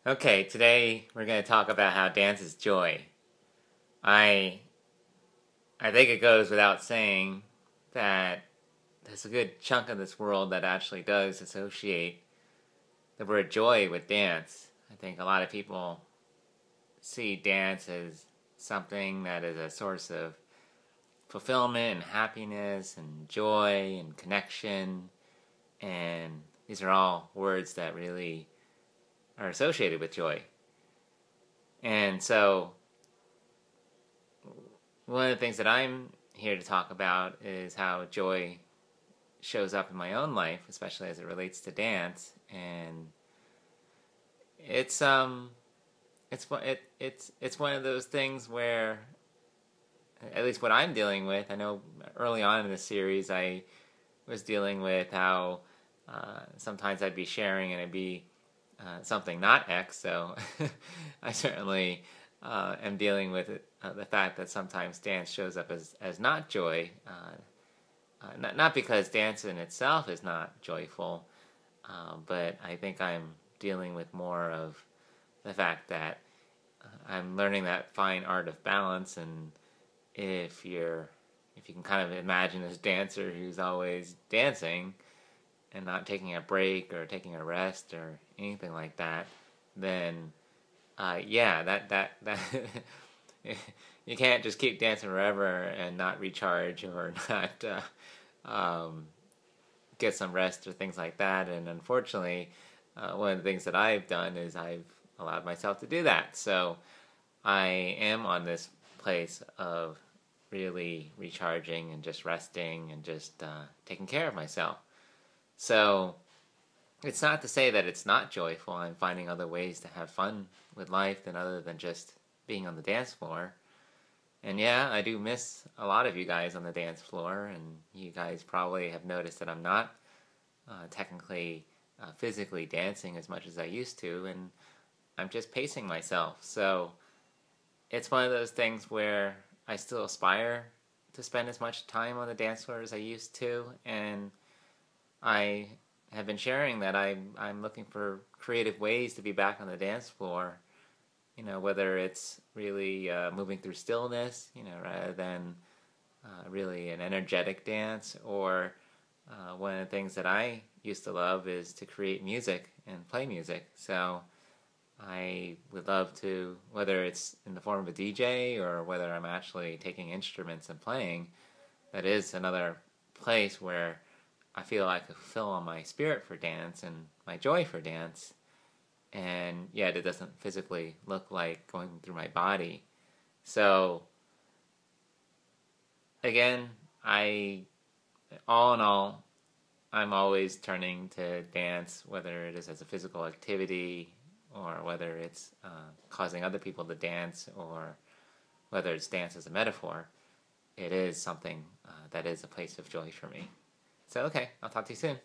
Okay, today we're going to talk about how dance is joy. I I think it goes without saying that there's a good chunk of this world that actually does associate the word joy with dance. I think a lot of people see dance as something that is a source of fulfillment and happiness and joy and connection, and these are all words that really are associated with joy. And so one of the things that I'm here to talk about is how joy shows up in my own life, especially as it relates to dance. And it's it's one of those things where, at least what I'm dealing with, I know early on in the series I was dealing with how sometimes I'd be sharing and it'd be something not X. So I certainly am dealing with the fact that sometimes dance shows up as not joy. Not because dance in itself is not joyful, but I think I'm dealing with more of the fact that I'm learning that fine art of balance. And if you can kind of imagine this dancer who's always dancing and not taking a break or taking a rest or anything like that, then yeah, that you can't just keep dancing forever and not recharge or not get some rest or things like that. And unfortunately, one of the things that I've done is I've allowed myself to do that. So I am on this place of really recharging and just resting and just taking care of myself. So it's not to say that it's not joyful. I'm finding other ways to have fun with life than other than just being on the dance floor. And yeah, I do miss a lot of you guys on the dance floor, and you guys probably have noticed that I'm not technically physically dancing as much as I used to, and I'm just pacing myself. So it's one of those things where I still aspire to spend as much time on the dance floor as I used to, and I have been sharing that I'm looking for creative ways to be back on the dance floor. Whether it's really moving through stillness, rather than really an energetic dance, or one of the things that I used to love is to create music and play music. So I would love to, whether it's in the form of a DJ or whether I'm actually taking instruments and playing, that is another place where I feel I could fulfill on my spirit for dance and my joy for dance. And yet it doesn't physically look like going through my body. So again, all in all, I'm always turning to dance, whether it is as a physical activity or whether it's causing other people to dance, or whether it's dance as a metaphor. It is something that is a place of joy for me. So okay, I'll talk to you soon.